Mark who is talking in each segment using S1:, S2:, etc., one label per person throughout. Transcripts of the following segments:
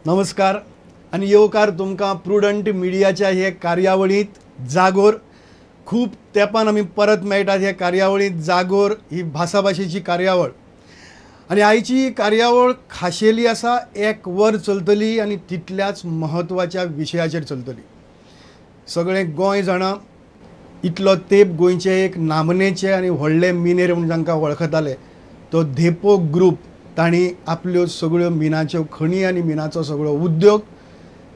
S1: नमस्कार आणि येवकार तुमकां प्रुडंट मिडियाच्या हे कार्यावळीत जागोर खूप तेंपान आमी परत मेळटात. हे कार्यावळीत जागोर ही भासाभाशेची कार्यावळ आणि आयची कार्यावळ खाशेली आसा. 1 वर चलतली आणि तितल्याच म्हत्वाच्या विशयाचेर चलतली. सगळें गोंय जाणा इतलो तेंप गोंयचे एक नामनेचे आणि व्हडले मिनेर म्हणून जांकां वळखताले तो धेपो ग्रूप तांणी आपल्यो सगळ्यो मिनाच्यो खणी आनी मिनाचो सगळो उद्योग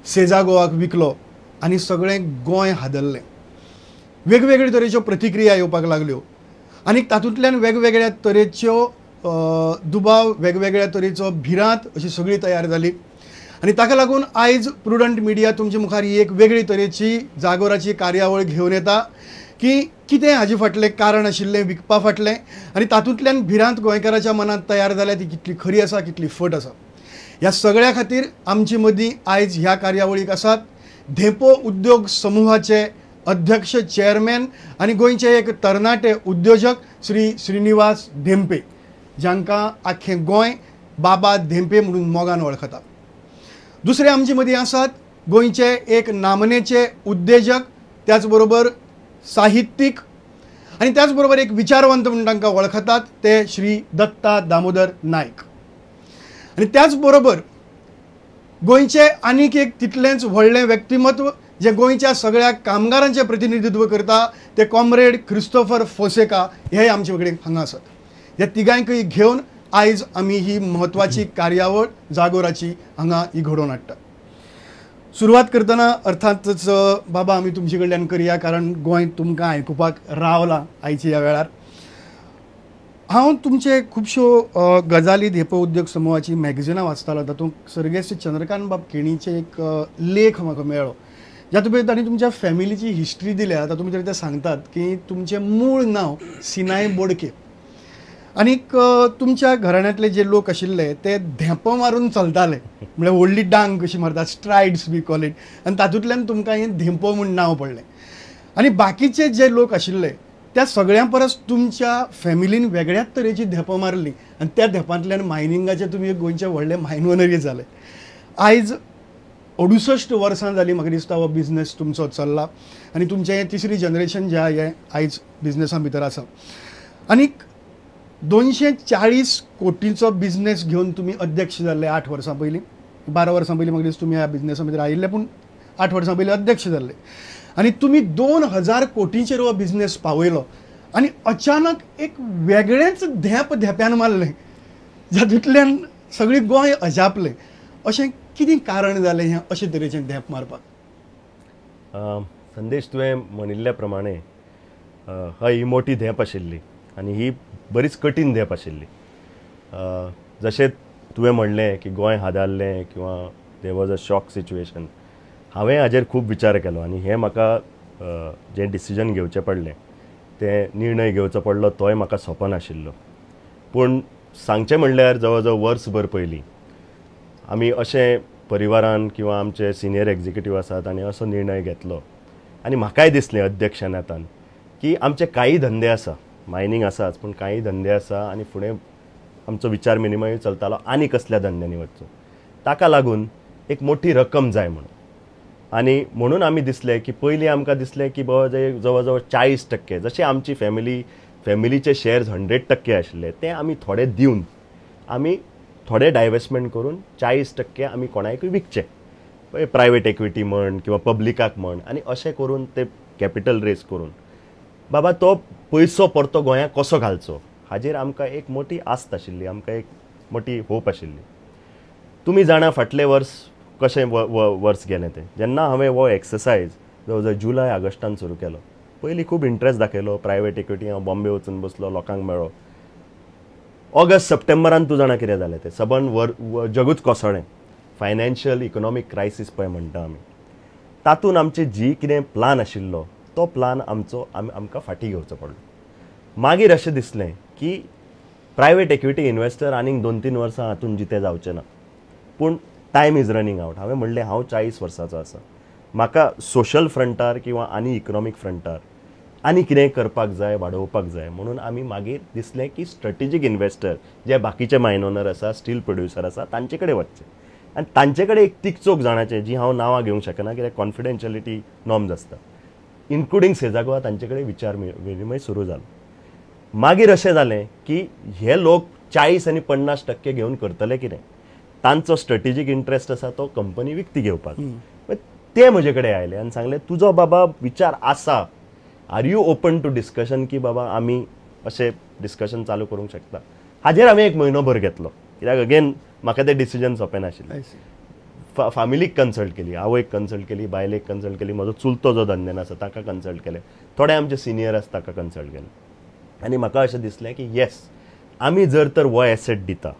S1: सेजा गोवाक विकलो आनी सगळें गोंय हादरलें. वेगवेगळे तरेच्यो प्रतिक्रिया येवपाक लागल्यो आनी तातूंतल्यान वेगवेगळ्या तरेच्यो दुबाव, वेगवेगळ्या तरेचो भिरांत अशी सगळी तयार जाली. आनी ताका लागून आयज प्रुडंट मिडिया तुमचे मुखार ही एक वेगळी तरेची जागोराची कार्यावळ घेवन येता की कितें हाजे फाटलें कारण आशिल्लें विकपा फाटलें आनी तातूंतल्यान भिरांत गोंयकाराच्या मनांत तयार जाल्या ती कितली खरी आसा, कितली फट आसा. ह्या सगळ्या खातीर आमचे मदीं आयज ह्या कार्यावळीक आसात धेपो उद्योग समूहाचे अध्यक्ष, चेअरमॅन आनी गोंयचे एक तरणाटे उद्योजक श्री श्रीनिवास धेंपे, जांकां आख्खें गोंय बाबा धेंपे म्हणून मोगान वळखता. दुसरे आमचे मदीं आसात गोंयचे एक नामनेचे उद्देजक, त्याच बरोबर साहित्यीक आणि त्याच बरोबर एक विचारवंत म्हणून तांकां वळखतात ते श्री दत्ता दामोदर नायक. आणि त्याच बरोबर गोंयचे आनीक एक तितलेंच व्हडलें व्यक्तिमत्व जे गोंयच्या सगळ्या कामगारांचें प्रतिनिधित्व करता ते कॉम्रेड क्रिस्तोफर फोसेका हे आमचे कडेन हांगा आसात. ह्या तिगांयकय घेवन आयज आमी ही म्हत्वाची कार्यावळ जागोराची हांगा ही घडोवन हाडटा. सुरवात करतना अर्थातच बाबा आमी तुमचे कडल्यान करया, कारण गोंय तुमकां आयकुपाक रावला आयच्या ह्या वेळार. हांव तुमचे खुबश्यो गजाली धेपो उद्योग समूहाची मॅगझिनां वाचतालो. तातूंत सर्गेस्त चंद्रकांत बाब केणीचे एक लेख म्हाका मेळ्ळो, जातूंत भितर तांणी तुमच्या फॅमिलीची हिस्ट्री दिल्या. तातूंत भितर ते सांगतात की तुमचें मूळ नांव सिनाय बोडके आनीक तुमच्या घराण्यांतले जे लोक आशिल्ले ते धेंपो मारून चलताले, म्हणजे व्हडली डांग कशी मारतात, स्ट्रायड्स बी कॉल इट, आनी तातूंतल्यान तुमकां हें धेंपो म्हूण नांव पडलें. आनी बाकीचे जे लोक आशिल्ले त्या सगळ्यां परस तुमच्या फॅमिलीन वेगळ्याच तरेची धेंपो मारली आनी त्या धेंपांतल्यान मायनिंगाचे तुमी एक गोंयचे व्हडले मायनोनरी जाले. आयज 68 वर्सां जालीं म्हाका दिसता हो बिझनेस तुमचो चल्ला आनी तुमचें हें तिसरी जनरेशन जें हें आयज बिझनेसा भितर आसा. आनीक 240 कोटीचो बिझनेस घेवन तुमी अध्यक्ष जाल्ले 8 वर्सां पयलीं. 12 वर्सां पयलीं म्हाका दिसता तुमी ह्या बिझनेसा भितर आयिल्ले, पूण 8 वर्सां पयलीं अध्यक्ष जाल्ले. आनी तुमी 2000 कोटींचेर हो बिझनेस पावयलो आनी अचानक एक वेगळेंच धेंप्यान मारलें, जातूंतल्यान सगळी गोंय अजापलें. अशें कितें कारण जालें हें अशे तरेचें धेंप मारपाक?
S2: संदेश, तुवें म्हणिल्ल्या प्रमाणे ही मोठी धेंप आशिल्ली आनी ही बरीच कठीण धेंप आशिल्ली. जशें तुवें म्हणलें की गोंय हादारलें किंवा there was a shock situation, हांवें हाजेर खूब विचार केलो आनी हें म्हाका जें डिसिजन घेवचें पडलें, तें निर्णय घेवचो पडलो, तोय म्हाका सोंपो नाशिल्लो. पूण सांगचें म्हणल्यार जवळ जवळ वर्सभर पयलीं आमी अशें परिवारान किंवा आमचे सिनियर एग्जिक्युटीव आसात आनी असो निर्णय घेतलो. आनी म्हाकाय दिसलें अध्यक्ष नेतान की आमचे काही धंदे आसा, मायनींग आसाच पूण काही धंदे आसा आनी फुडें आमचो विचार विनिमय चलतालो आनी कसल्या धंद्यांनी वचचो. ताका लागून एक मोठी रक्कम जाय म्हणून आनी म्हणून आमी दिसलें की पयलीं आमकां दिसलें की जवळ जवळ 40% जशें आमची फॅमिलीचे शेअर्स 100% आशिल्ले ते आमी थोडे दिवन आमी थोडे डायवेस्टमेंट करून 40% आमी कोणाकूय विकचे, प्रायवेट इक्विटी म्हण किंवा पब्लिकाक म्हण, आनी अशें करून ते कॅपिटल रेज करून बाबा तो पयसो परतो गोंयांत कसो घालचो हाजेर आमकां एक मोठी आस्त आशिल्ली, आमकां एक मोठी होप आशिल्ली. तुमी जाणा फाटलें वर्स कशें वर्स गेलें तें. जेन्ना हांवें हो एक्सरसायज जवळ जवळ जुलय ऑगस्टान सुरू केलो, पयलीं खूब इंट्रस्ट दाखयलो, प्रायवेट इक्विटी हांव बॉम्बे वचून बसलो, लोकांक मेळ्ळो. ऑगस्ट सप्टेंबरान तूं जाणा कितें जालें तें, सबंद जगूच कोसळ्ळें. फायनान्शियल इकॉनॉमीक क्रायसीस पळय म्हणटा आमी, तातूंत आमचे जी कितें प्लान आशिल्लो तो प्लान आमकां फाटीं घेवचो पडलो. मागीर अशें दिसलें की प्रायवेट इक्विटी इन्वेस्टर आनीक 2-3 वर्सां हातूंत जिते जावचे ना, पूण टायम इज रनिंग आवट. हांवें म्हणलें हांव 40 वर्सांचो आसा, म्हाका सोशल फ्रंटार किंवा आनी इकॉनॉमीक फ्रंटार आनी कितेंय करपाक जाय, वाडोवपाक जाय. म्हणून आमी मागीर दिसलें की स्ट्रॅटेजीक इन्वेस्टर जे बाकीचे मायनोनर आसा, स्टील प्रोड्युसर आसा, तांचे कडेन वचचें. आनी तांचे कडेन एक तिगचोक जाणांचे जी हांव नांवां घेवंक शकना कित्याक कॉन्फिडेन्शियलिटी नॉर्म्स आसता, इन्क्लुडींग सेजागोवा तांचे कडेन विचार विनिमय सुरू जालो. मागीर अशें जालें की हे लोक 40 आनी 50% घेवन करतले कितें, तांचो स्ट्रेटेजीक इंट्रस्ट आसा तो कंपनी विकती घेवपाक. ते म्हजे कडेन आयले आनी सांगले तुजो बाबा विचार आसा, are you open to discussion की बाबा आमी अशें डिस्कशन चालू करूंक शकता. हाजेर हांवें 1 म्हयनोभर घेतलो कित्याक अगेन म्हाका तें डिसिजन सोंपेनाशिल्लें. फॅमिलीक कन्सल्ट केली, आवयक कन्सल्ट केली, बायलेक कन्सल्ट केली, म्हजो चुलतो जो धंद्यान आसा ताका कन्सल्ट केलें, थोडे आमचे सिनियर आसा ताका कन्सल्ट केलें. आनी म्हाका अशें दिसलें की येस, आमी जर तर हो एसेट दिता,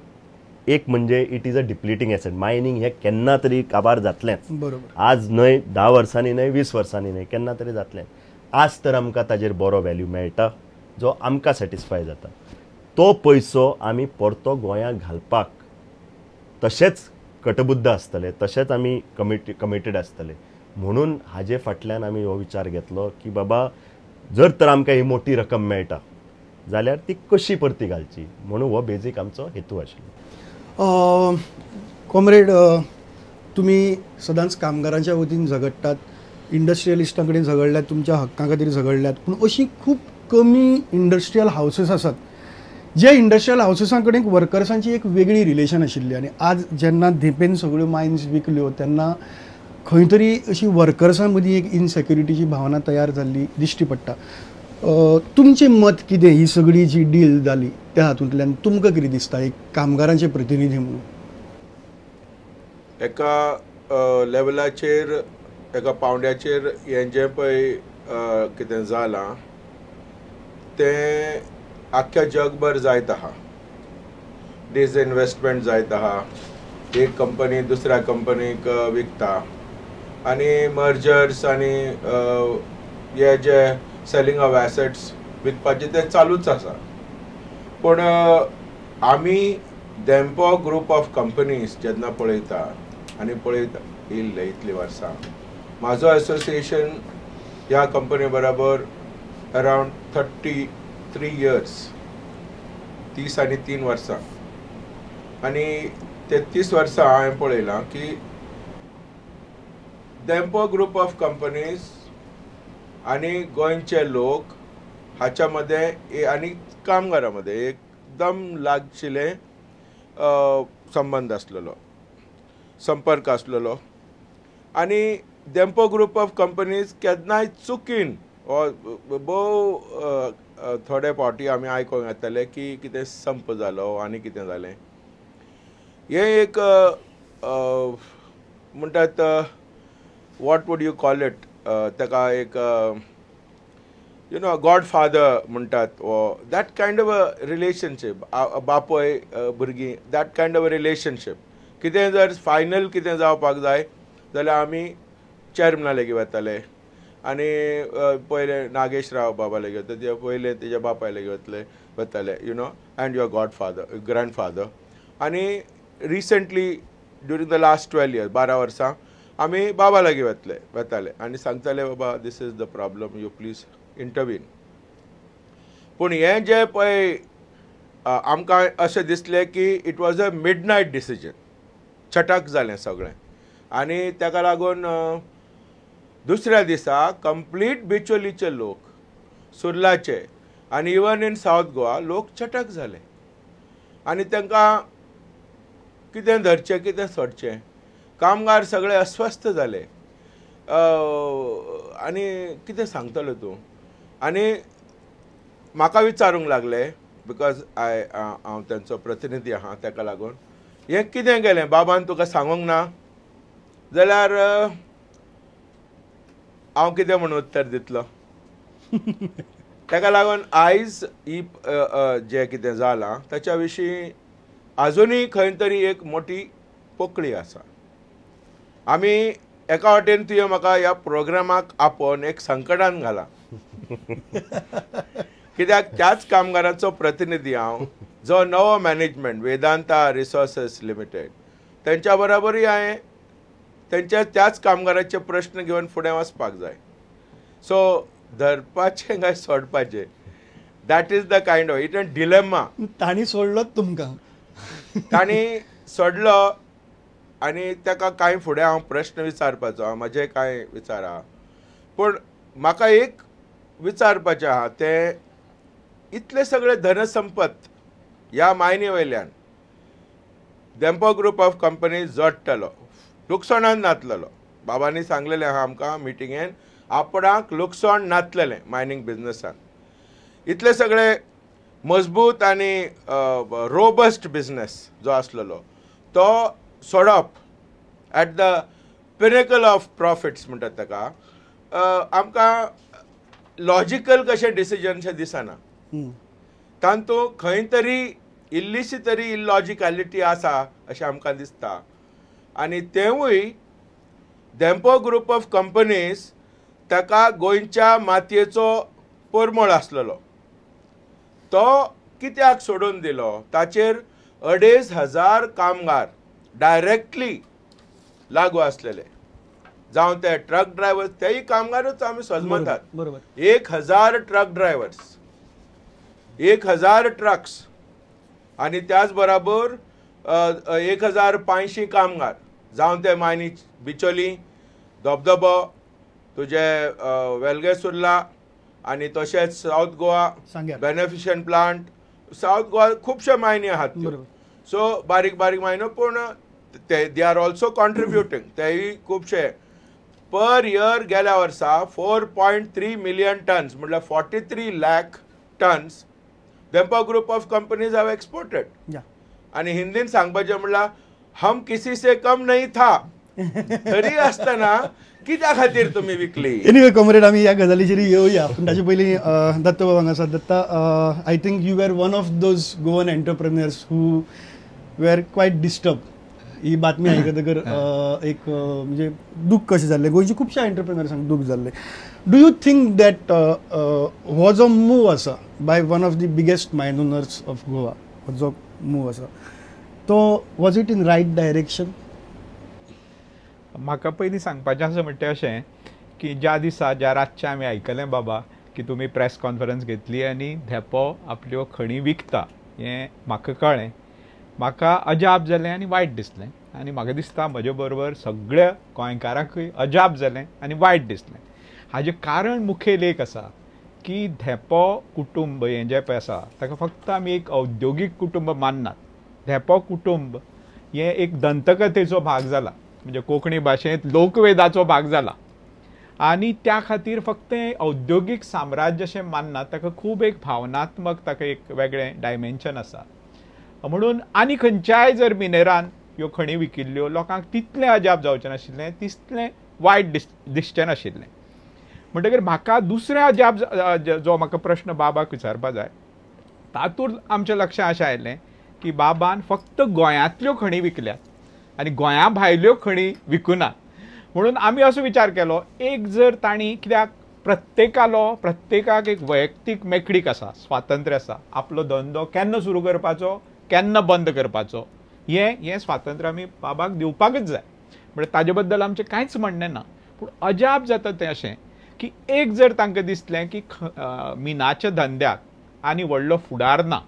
S2: एक म्हणजे it is a depleting asset. Mining हें केन्ना तरी काबार जातलेंच.
S1: बरोबर.
S2: आज न्हय 10 वर्सांनी न्हय 20 वर्सांनी न्हय, केन्ना तरी जातलें. आज तर आमकां ताजेर बरो व्हॅल्यू मेळटा जो आमकां सॅटिस्फाय जाता. तो पयसो आमी परतो गोंयांत घालपाक तशेंच कटबुद्ध आसतले, तशेंच आमी कमिटेड आसतले. म्हणून हाजे फाटल्यान आमी हो विचार घेतलो की बाबा जर तर आमकां ही मोठी रक्कम मेळटा जाल्यार ती कशी परती घालची, म्हणून हो बेजीक आमचो हेतू आशिल्लो.
S1: कॉम्रेड, तुम्ही सदांच कामगारांच्या वतीन झगडटात, इंडस्ट्रियलिस्टां कडेन झगडल्यात, तुमच्या हक्कां खातीर झगडल्यात, पूण अशी खूब कमी इंडस्ट्रियल हावसीस आसात जे इंडस्ट्रियल हावसिसां कडेन वर्कर्सांची एक वेगळी रिलेशन आशिल्ली. आनी आज जेन्ना धेपेन सगळ्यो मायन्स विकल्यो तेन्ना खंय तरी अशी वर्कर्सां मदीं एक इनसेक्युरिटीची भावना तयार जाल्ली दिश्टी पडटा. तुमचें मत कितें ही सगळी जी डील जाली त्या हातूंतल्यान तुमकां कितें दिसता एक कामगारांचे प्रतिनिधी म्हणून?
S3: एका लेवलाचेर, एका पावंड्याचेर हें जें पळय कितें जालां तें आख्ख्या जगभर जायत आहा. डिसइन्वेस्टमेंट जायत आहा, एक कंपनी दुसऱ्या कंपनीक विकता आनी मर्जर्स आनी हे जे सेलिंग ऑफ एसेट्स विकपाचें तें चालूच आसा. पूण आमी डेम्पो ग्रूप ऑफ कंपनीज जेन्ना पळयता आनी पळयता येयल्ले इतली वर्सां, म्हाजो एसोसिएशन ह्या कंपनी बरोबर अरावंड 33 years, 30 आनी 3 वर्सां. आनी 33 वर्सां हांवें पळयलां की डेम्पो ग्रूप ऑफ कंपनीज आनी गोंयचे लोक हाच्या मदें आनी कामगारां मदें एकदम लागशिल्ले संबंद आसलेलो, संपर्क आसलेलो. आनी डेम्पो ग्रूप ऑफ कंपनीज केन्नाय चुकीन भोव थोडे फावटी आमी आयकोंक येताले की कितें संप जालो आनी कितें जालें. हें एक म्हणटात what would you call it, ताका एक गॉडफादर म्हणटात, that kind of a relationship, बापय भुरगीं, that kind of a relationship. कितें जर फायनल कितें जावपाक जाय जाल्यार आमी चॅरमना लेगीत वताले आनी पयले नागेशराव बाबा लेगीत वता, ते पयले तेज्या बापाय लेगीत वताले, अँड युअर गॉडफादर, ग्रँडफादर. आनी recently during the last 12 years, 12 वर्सां आमी बाबा लागीं वताले आनी सांगताले बाबा this is the problem, you please intervene. पूण हें जें पळय आमकां अशें दिसलें की it was a midnight decision, चटाक जालें सगळें. आनी ताका लागून दुसऱ्या दिसा कंप्लीट बिचोलीचे लोक, सुर्लाचे आनी इवन इन सावथ गोवा लोक चटाक जाले. आनी तांकां कितें धरचें कितें सोडचें, कामगार सगळे अस्वस्थ जाले. आनी कितें सांगतलो तूं? आनी म्हाका विचारूंक लागले, बिकॉज हांव तांचो प्रतिनिधी आहा, ताका लागून हें कितें गेलें बाबान तुका सांगूंक ना? जाल्यार हांव कितें म्हणून उत्तर दितलो? ताका लागून आयज ही जें कितें जालां ताच्या विशीं आजुनूय खंय तरी एक मोठी पोकळी आसा. आमी एका वाटेन तुवें म्हाका ह्या प्रोग्रामाक आपोवन एक संकटान घाला, कित्याक त्याच कामगाराचो प्रतिनिधी हांव, जो नवो मॅनेजमेंट वेदांता रिसोर्सीस लिमिटेड तेंच्या बरोबरूय हांवें त्याच कामगाराचे प्रश्न घेवन फुडें वचपाक जाय. सो धरपाचें काय सोडपाचें, that is the kind of it. Dilemma
S1: तांणी सोडलोच तुमकां.
S3: तांणी सोडलो आनी ताका कांय फुडें हांव प्रश्न विचारपाचो, म्हजे कांय विचार आहा. पूण म्हाका एक विचारपाचें आहा तें इतले सगळे धनसंपत ह्या मायनी वयल्यान धेंपो ग्रूप ऑफ कंपनीज जोडटलो, लुकसाणान नातलेलो. बाबांनी सांगलेलें आहा आमकां मिटिंगेन, आपणाक लुकसाण नातलेलें मायनींग बिजनसान. इतले सगळे मजबूत आनी रोबस्ट बिजनेस जो आसलेलो तो सोडप at the pinnacle of profits म्हणटात ताका, आमकां लॉजिकल कशें डिसिजनशें दिसना. तातूंत खंय तरी इल्लीशी तरी इलॉजिकॅलिटी आसा अशें आमकां दिसता. आनी तेवूय धेंपो ग्रूप ऑफ कंपनीज ताका गोंयच्या मातयेचो परमळ आसलेलो, तो कित्याक सोडून दिलो? ताचेर 2,500 कामगार डायरेक्टली लागू आसलेले, जावं ते ट्रक ड्रायव्हर्स, तेय कामगारूच आमी सजमतात. 1,000 ट्रक ड्रायव्हर्स, 1,000 ट्रक्स, आनी त्याच बरोबर 1,500 कामगार, जावं ते मायनी बिचोली, धबधबो, तुजे वेलगेसुर्ला, आनी तशेंच south Goa beneficiation plant, south Goa खुबशे मायनी आहात त्यो. सो बारीक बारीक मायनो, पूण दे आर ऑल्सो कॉन्ट्रिब्युटींग, तेय खुबशे. पर इयर गेल्या वर्सा 4.3 मिलियन टन्स म्हटल्यार 43 lakh tons Dempo group of companies have exported. आनी हिंदीन सांगपाचें म्हणल्यार हम किसी से कम नहीं था, तरी आसतना कित्या खातीर तुमी विकली?
S1: एनिवे कॉम्रेड, आमी ह्या गजालीचेर येवया, पूण ताचे पयलीं दत्ता बाबांक आसा. Datta, I think you were one of those Goan entrepreneurs who were quite disturb. ही बातमी आयकतकर एक म्हणजे दूख कशें जाल्लें, गोंयच्या खुबश्या एंटरप्रेन्युअर्सांक दूख जाल्लें. डू यू थिंक दॅट हो जो मूव आसा by one of the biggest mine owners of Goa, हो जो मूव आसा तो was it in right direction?
S4: म्हाका पयलीं सांगपाचें आसा म्हणटा अशें की ज्या दिसा ज्या रातचें आमी आयकलें बाबा की तुमी प्रेस कॉन्फरन्स घेतली आनी धेंपो आपल्यो खणी विकता, हें म्हाका कळ्ळें. म्हाका अजाप जालें आनी वायट दिसलें. आनी म्हाका दिसता म्हजे बरोबर सगळ्या गोंयकारांकूय अजाप जालें आनी वायट दिसलें. हाजें कारण मुखेल एक आसा की धेंपो कुटुंब हें जें पळय आसा ताका फक्त आमी एक औद्योगीक कुटुंब माननात. धेंपो कुटुंब हें एक दंतकथेचो भाग जाला, म्हणजे कोंकणी भाशेंत लोकवेदाचो भाग जाला. आनी त्या खातीर फक्त हें औद्योगीक साम्राज्य अशें माननात, ताका खूब एक भावनात्मक ताका एक वेगळें डायमेन्शन आसा. म्हणून आनी खंयच्याय जर मिनेरान ह्यो खणी विकिल्ल्यो लोकांक तितलें अजाप जावचें नाशिल्लें, तितलें वायट दिसचें नाशिल्लें. म्हणटकीर म्हाका दुसरें अजाप जो म्हाका प्रश्न बाबाक विचारपा जाय, तातूंत आमच्या लक्षांत अशें आयलें की बाबान फक्त गोंयांतल्यो खणी विकल्यात आनी गोंया भायल्यो खणी विकुनात. म्हणून आमी असो विचार केलो, एक जर तांणी, कित्याक प्रत्येकाक एक वैयक्तीक मेकळीक आसा, स्वातंत्र्य आसा, आपलो धंदो केन्ना सुरू करपाचो, केन्ना बंद करपाचो, हें स्वातंत्र्य आमी बाबाक दिवपाकच जाय. म्हणजे ताजे बद्दल आमचें कांयच म्हणणें ना. पूण अजाप जाता तें अशें की एक जर तांकां दिसलें की मिनाच्या धंद्याक आनी व्हडलो फुडार ना,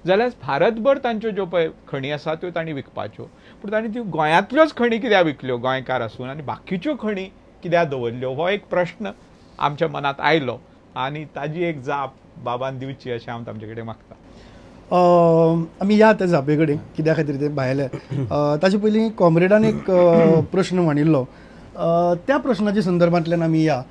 S4: जाल्यार भारतभर तांच्यो ज्यो पळय खणी आसा त्यो तांणी विकपाच्यो. पूण तांणी त्यो गोंयांतल्योच खणी कित्याक विकल्यो गोंयकार आसून, आनी बाकीच्यो खणी कित्याक दवरल्यो, हो एक प्रश्न आमच्या मनांत आयलो. आनी ताजी एक जाप बाबान दिवची अशें हांव तांचे कडेन मागतां.
S1: आमी या त्या जापे कडेन, कित्या खातीर तें भायलें. ताचे पयलीं कॉम्रेडान एक प्रश्न मांडिल्लो, त्या प्रश्नाच्या संदर्भांतल्यान आमी या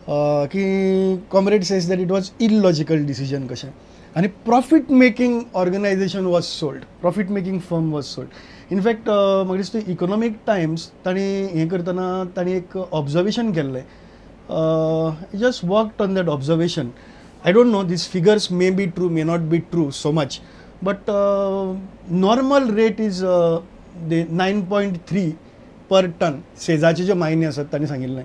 S1: की comrade says that it was illogical decision कशें, आनी profit making organization was sold, profit making firm was sold. In fact म्हाका दिसता इकॉनॉमीक टायम्स तांणी हें करतना तांणी एक ऑब्जर्वेशन केल्लें. Just worked on that observation. I don't know, these figures may be true, may not be true so much, but normal rate is 9.3 per ton. सेजाचे जे मायने आसात तांणी सांगिल्लें